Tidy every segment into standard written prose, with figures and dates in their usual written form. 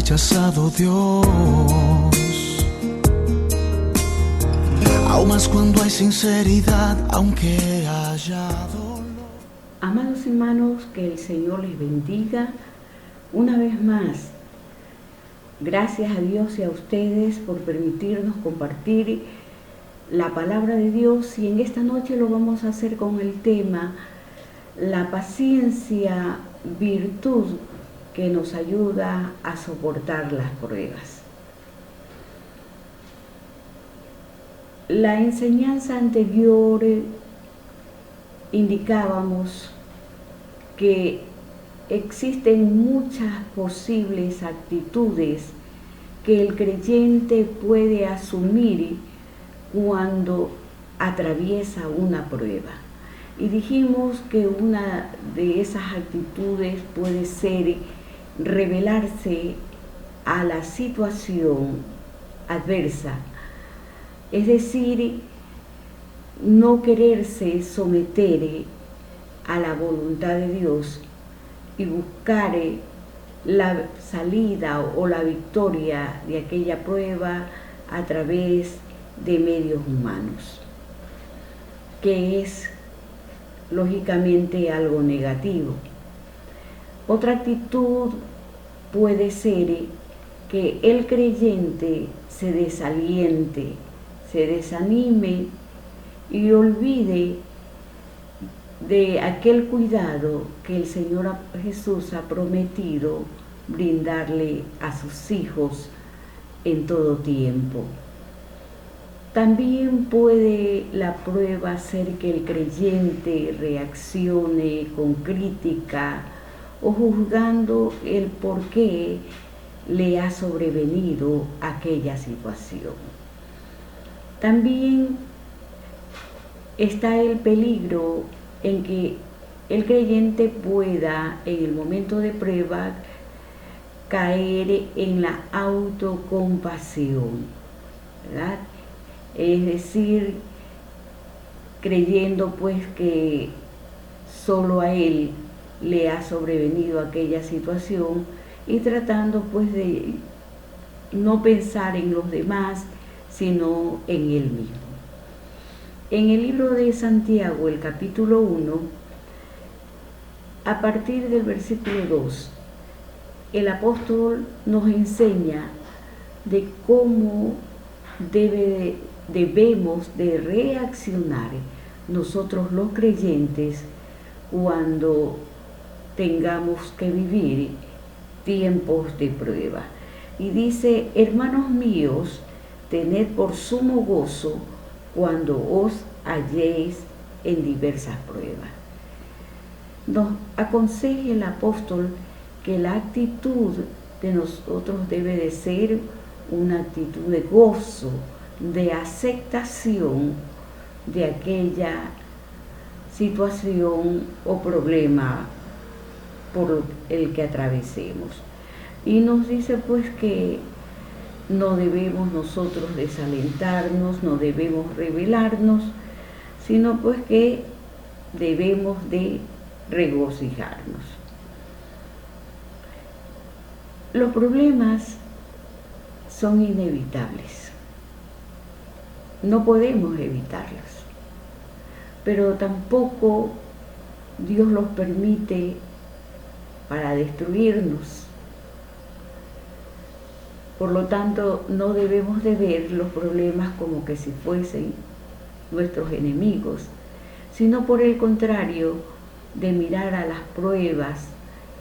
rechazado Dios, aún más cuando hay sinceridad, aunque haya dolor. Amados hermanos, que el Señor les bendiga una vez más. Gracias a Dios y a ustedes por permitirnos compartir la palabra de Dios, y en esta noche lo vamos a hacer con el tema la paciencia, virtud que nos ayuda a soportar las pruebas. La enseñanza anterior indicábamos que existen muchas posibles actitudes que el creyente puede asumir cuando atraviesa una prueba. Y dijimos que una de esas actitudes puede ser rebelarse a la situación adversa, es decir, no quererse someter a la voluntad de Dios y buscar la salida o la victoria de aquella prueba a través de medios humanos, que es lógicamente algo negativo. Otra actitud puede ser que el creyente se desaliente, se desanime y olvide de aquel cuidado que el Señor Jesús ha prometido brindarle a sus hijos en todo tiempo. También puede la prueba hacer que el creyente reaccione con crítica o juzgando el por qué le ha sobrevenido aquella situación. También está el peligro en que el creyente pueda, en el momento de prueba, caer en la autocompasión, ¿verdad? Es decir, creyendo pues que solo a él le ha sobrevenido aquella situación y tratando pues de no pensar en los demás, sino en él mismo. En el libro de Santiago, el capítulo 1, a partir del versículo 2, el apóstol nos enseña de cómo debemos de reaccionar nosotros los creyentes cuando tengamos que vivir tiempos de prueba. Y dice: hermanos míos, tened por sumo gozo cuando os halléis en diversas pruebas. Nos aconseja el apóstol que la actitud de nosotros debe de ser una actitud de gozo, de aceptación de aquella situación o problema por el que atravesemos. Y nos dice pues que no debemos nosotros desalentarnos, no debemos rebelarnos, sino pues que debemos de regocijarnos. Los problemas son inevitables, no podemos evitarlos, pero tampoco Dios los permite para destruirnos. Por lo tanto, no debemos de ver los problemas como que si fuesen nuestros enemigos, sino por el contrario, de mirar a las pruebas,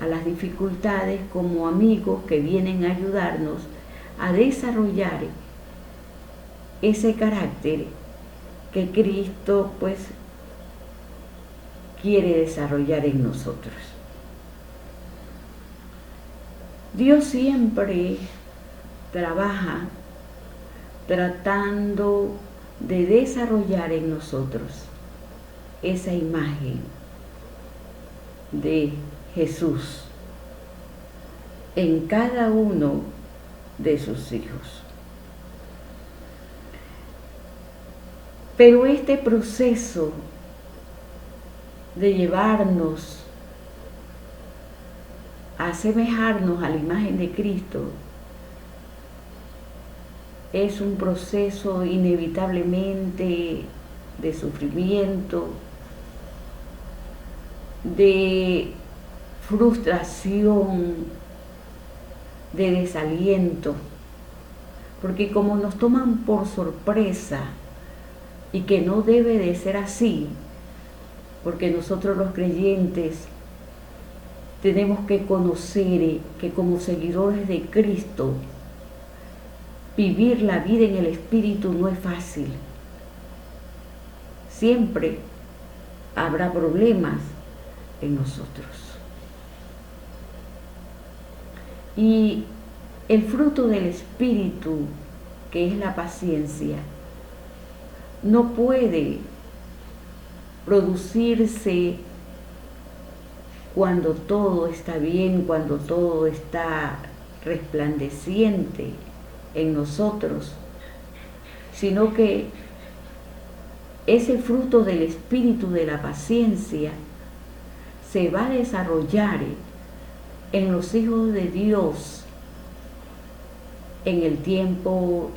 a las dificultades como amigos que vienen a ayudarnos a desarrollar ese carácter que Cristo pues quiere desarrollar en nosotros. Dios siempre trabaja tratando de desarrollar en nosotros esa imagen de Jesús en cada uno de sus hijos. Pero este proceso de llevarnos a asemejarnos a la imagen de Cristo es un proceso inevitablemente de sufrimiento, de frustración, de desaliento, porque como nos toman por sorpresa, y que no debe de ser así, porque nosotros los creyentes tenemos que conocer que como seguidores de Cristo, vivir la vida en el Espíritu no es fácil. Siempre habrá problemas en nosotros. Y el fruto del Espíritu, que es la paciencia, no puede producirse cuando todo está bien, cuando todo está resplandeciente en nosotros, sino que ese fruto del Espíritu de la paciencia se va a desarrollar en los hijos de Dios en el tiempo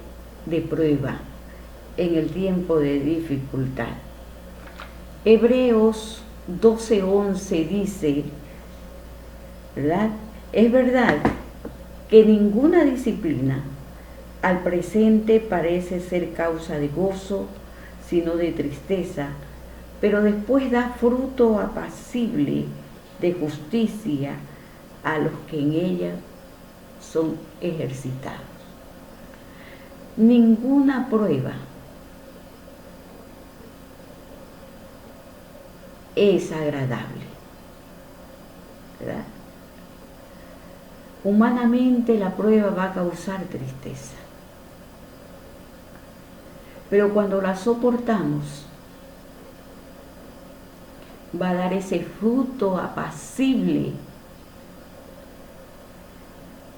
de prueba, en el tiempo de dificultad. Hebreos 12:11 dice, ¿verdad? Es verdad que ninguna disciplina al presente parece ser causa de gozo, sino de tristeza, pero después da fruto apacible de justicia a los que en ella son ejercitados. Ninguna prueba es agradable, ¿verdad? Humanamente la prueba va a causar tristeza, pero cuando la soportamos, va a dar ese fruto apacible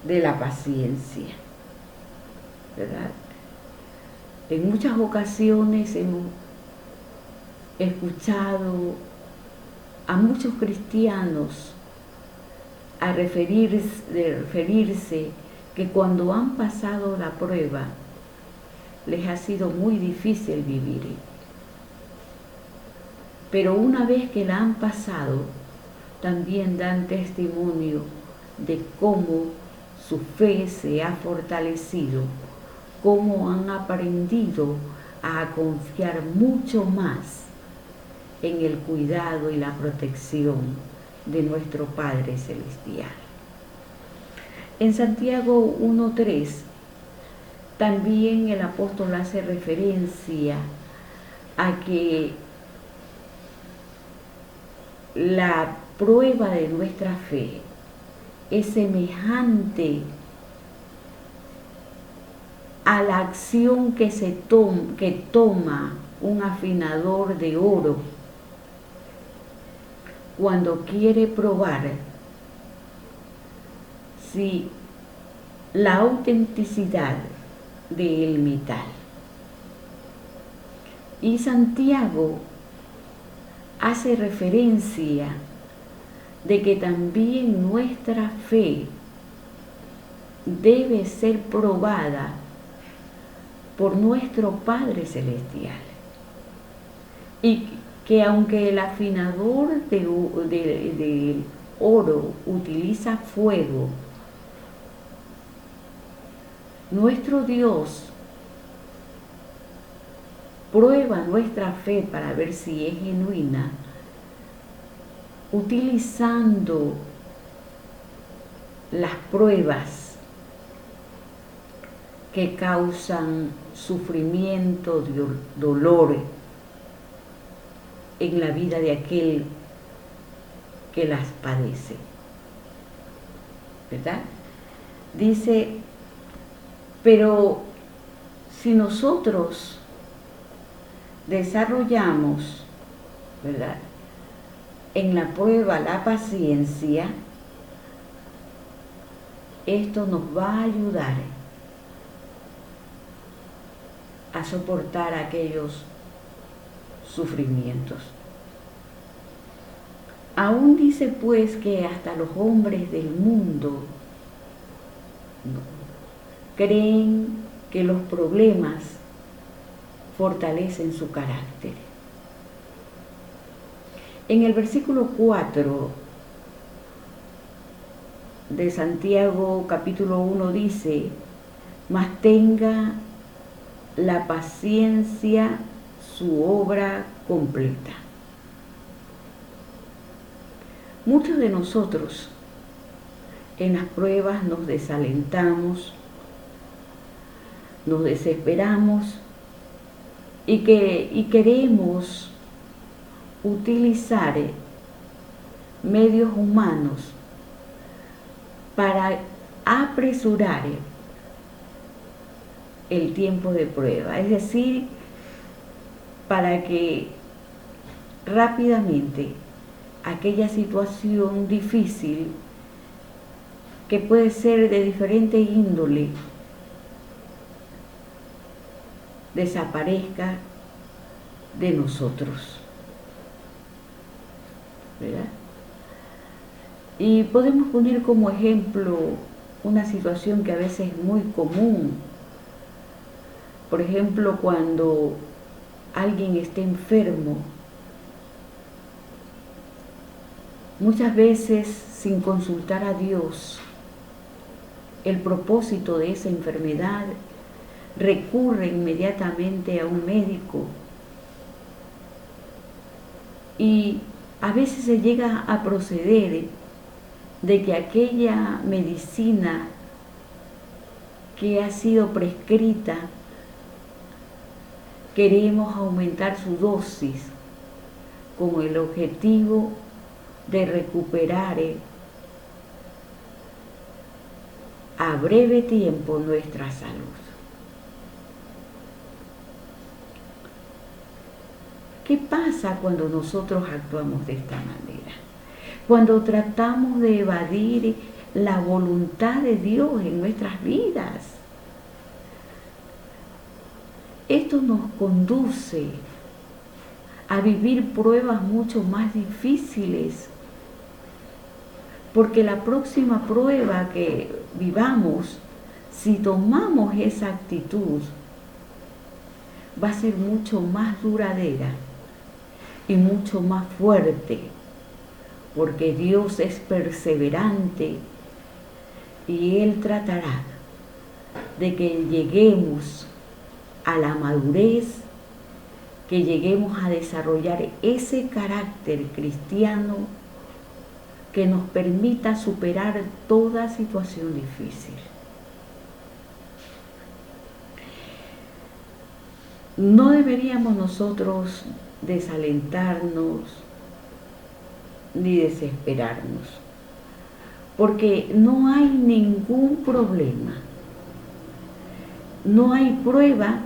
de la paciencia, ¿verdad? En muchas ocasiones hemos escuchado a muchos cristianos a referirse que cuando han pasado la prueba les ha sido muy difícil vivir. Pero una vez que la han pasado, también dan testimonio de cómo su fe se ha fortalecido, cómo han aprendido a confiar mucho más en el cuidado y la protección de nuestro Padre Celestial. En Santiago 1:3 también el apóstol hace referencia a que la prueba de nuestra fe es semejante a la acción que toma un afinador de oro cuando quiere probar si la autenticidad del metal. Y Santiago hace referencia de que también nuestra fe debe ser probada por nuestro Padre Celestial, y que aunque el afinador de oro utiliza fuego, nuestro Dios prueba nuestra fe para ver si es genuina, utilizando las pruebas que causan sufrimiento, dolor en la vida de aquel que las padece, ¿verdad? Dice, pero si nosotros desarrollamos, ¿verdad?, en la prueba la paciencia, esto nos va a ayudar a soportar aquellos sufrimientos. Aún dice pues que hasta los hombres del mundo creen que los problemas fortalecen su carácter. En el versículo 4 de Santiago capítulo 1 dice: mas tenga la paciencia su obra completa. Muchos de nosotros en las pruebas nos desalentamos, nos desesperamos y queremos utilizar medios humanos para apresurar el tiempo de prueba, es decir, para que rápidamente aquella situación difícil, que puede ser de diferente índole, desaparezca de nosotros, ¿verdad? Y podemos poner como ejemplo una situación que a veces es muy común. Por ejemplo, cuando alguien está enfermo, muchas veces sin consultar a Dios el propósito de esa enfermedad, recurre inmediatamente a un médico y a veces se llega a proceder de que aquella medicina que ha sido prescrita, queremos aumentar su dosis con el objetivo de recuperar a breve tiempo nuestra salud. ¿Qué pasa cuando nosotros actuamos de esta manera? Cuando tratamos de evadir la voluntad de Dios en nuestras vidas. Esto nos conduce a vivir pruebas mucho más difíciles, porque la próxima prueba que vivamos, si tomamos esa actitud, va a ser mucho más duradera y mucho más fuerte, porque Dios es perseverante y Él tratará de que lleguemos a la madurez, que lleguemos a desarrollar ese carácter cristiano que nos permita superar toda situación difícil. No deberíamos nosotros desalentarnos ni desesperarnos, porque no hay ningún problema, no hay prueba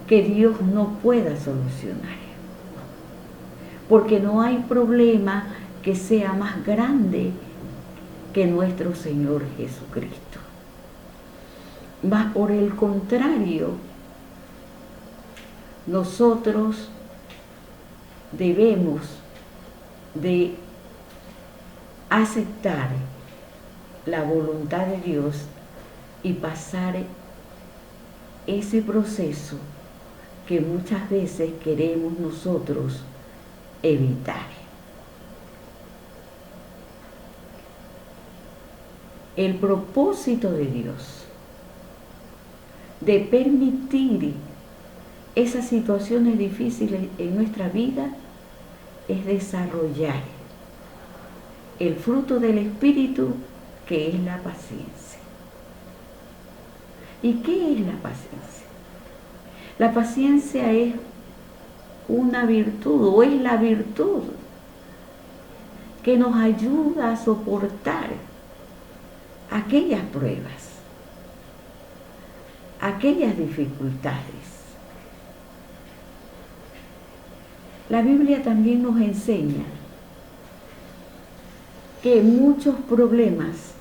que Dios no pueda solucionar, porque no hay problema que sea más grande que nuestro Señor Jesucristo. Mas por el contrario, nosotros debemos de aceptar la voluntad de Dios y pasar ese proceso que muchas veces queremos nosotros evitar. El propósito de Dios de permitir esas situaciones difíciles en nuestra vida es desarrollar el fruto del Espíritu, que es la paciencia. ¿Y qué es la paciencia? La paciencia es una virtud, o es la virtud que nos ayuda a soportar aquellas pruebas, aquellas dificultades. La Biblia también nos enseña que muchos problemas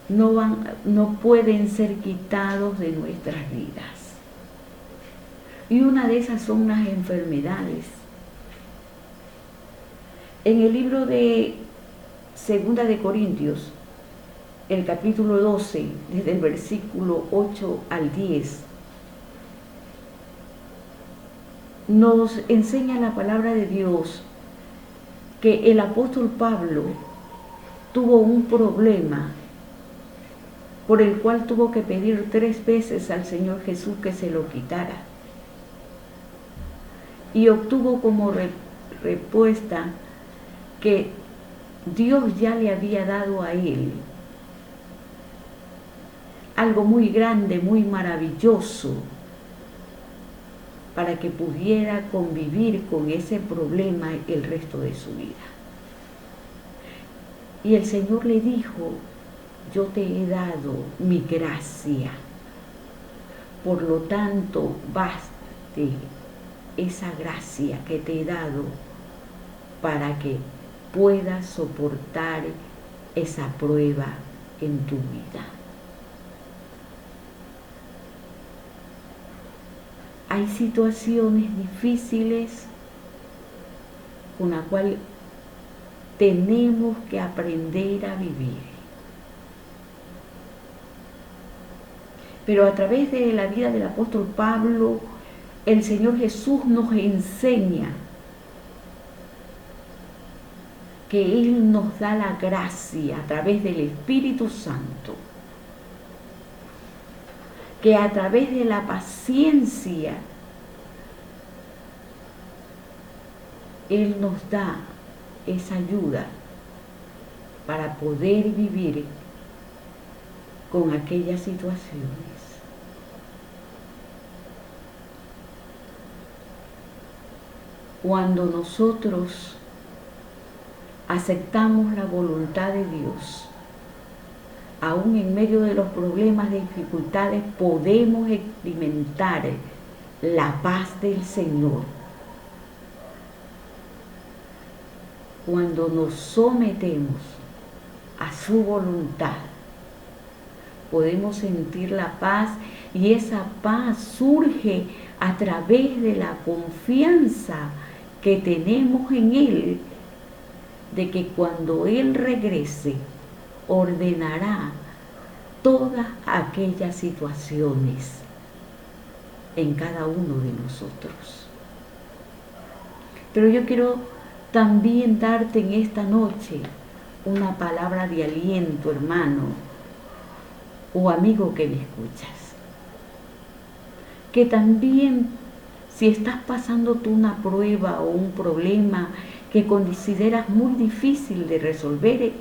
no pueden ser quitados de nuestras vidas. Y una de esas son las enfermedades. En el libro de 2 de Corintios, el capítulo 12, desde el versículo 8 al 10, nos enseña la palabra de Dios que el apóstol Pablo tuvo un problema por el cual tuvo que pedir 3 veces al Señor Jesús que se lo quitara. Y obtuvo como respuesta que Dios ya le había dado a él algo muy grande, muy maravilloso, para que pudiera convivir con ese problema el resto de su vida. Y el Señor le dijo: yo te he dado mi gracia, por lo tanto, baste esa gracia que te he dado para que puedas soportar esa prueba en tu vida. Hay situaciones difíciles con las cuales tenemos que aprender a vivir. Pero a través de la vida del apóstol Pablo, el Señor Jesús nos enseña que Él nos da la gracia a través del Espíritu Santo, que a través de la paciencia Él nos da esa ayuda para poder vivir con aquellas situaciones. Cuando nosotros aceptamos la voluntad de Dios, aún en medio de los problemas, de dificultades, podemos experimentar la paz del Señor. Cuando nos sometemos a su voluntad, podemos sentir la paz, y esa paz surge a través de la confianza que tenemos en Él, de que cuando Él regrese, ordenará todas aquellas situaciones en cada uno de nosotros. Pero yo quiero también darte en esta noche una palabra de aliento, hermano o amigo que me escuchas, que también, si estás pasando tú una prueba o un problema que consideras muy difícil de resolver,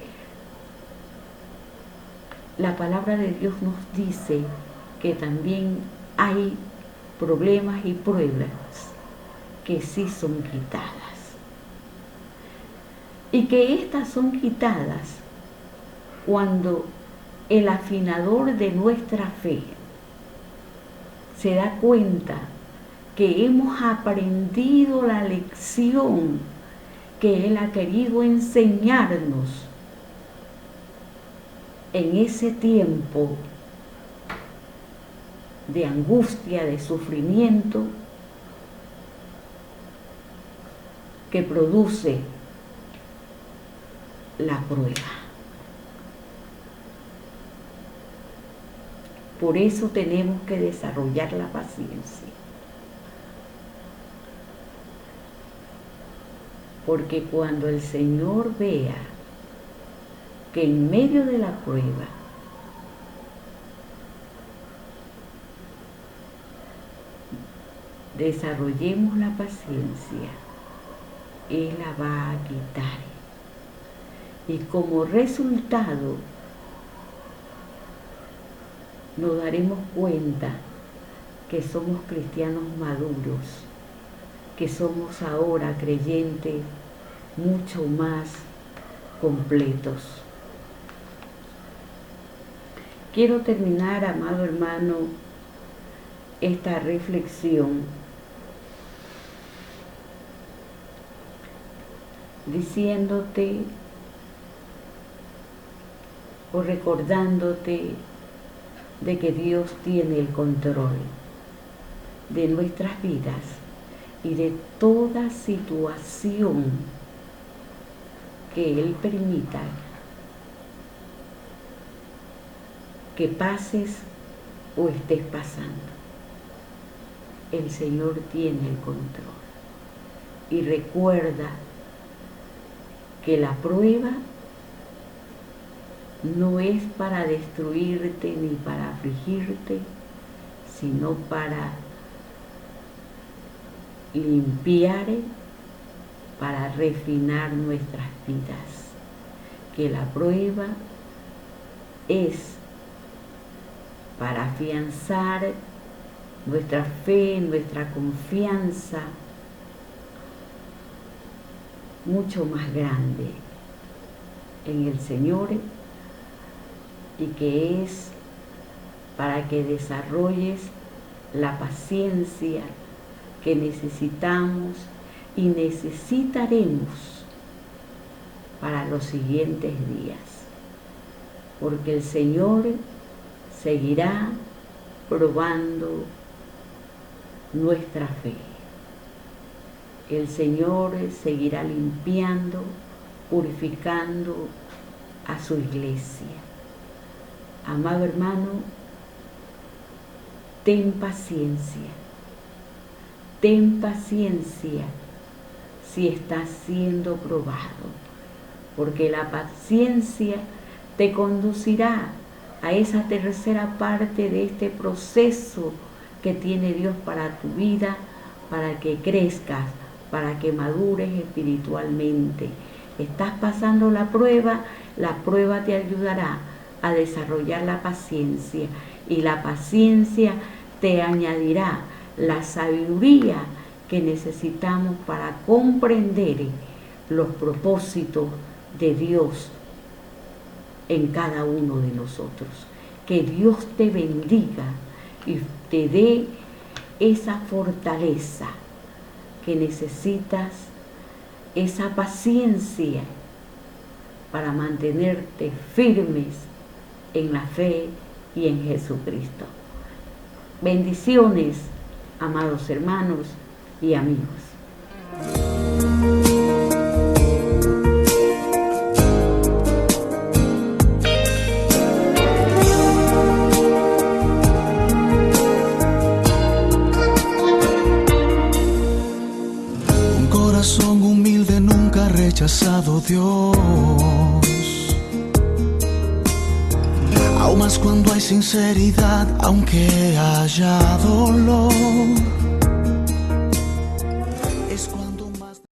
la palabra de Dios nos dice que también hay problemas y pruebas que sí son quitadas, y que estas son quitadas cuando el afinador de nuestra fe se da cuenta que hemos aprendido la lección que Él ha querido enseñarnos en ese tiempo de angustia, de sufrimiento que produce la prueba. Por eso tenemos que desarrollar la paciencia. Porque cuando el Señor vea que en medio de la prueba desarrollemos la paciencia, Él la va a quitar. Y como resultado nos daremos cuenta que somos cristianos maduros, que somos ahora creyentes mucho más completos. Quiero terminar, amado hermano, esta reflexión diciéndote o recordándote de que Dios tiene el control de nuestras vidas y de toda situación que Él permita que pases o estés pasando. El Señor tiene el control. Y recuerda que la prueba no es para destruirte ni para afligirte, sino para limpiar, para refinar nuestras vidas. Que la prueba es para afianzar nuestra fe, nuestra confianza mucho más grande en el Señor, y que es para que desarrolles la paciencia que necesitamos y necesitaremos para los siguientes días, porque el Señor seguirá probando nuestra fe. El Señor seguirá limpiando, purificando a su iglesia. Amado hermano, ten paciencia si estás siendo probado, porque la paciencia te conducirá a esa tercera parte de este proceso que tiene Dios para tu vida, para que crezcas, para que madures espiritualmente. Estás pasando la prueba te ayudará a desarrollar la paciencia, y la paciencia te añadirá la sabiduría que necesitamos para comprender los propósitos de Dios en cada uno de nosotros. Que Dios te bendiga y te dé esa fortaleza que necesitas, esa paciencia para mantenerte firmes en la fe y en Jesucristo. Bendiciones, amados hermanos y amigos. Un corazón humilde nunca ha rechazado Dios, aún más cuando hay sinceridad, aunque haya dolor.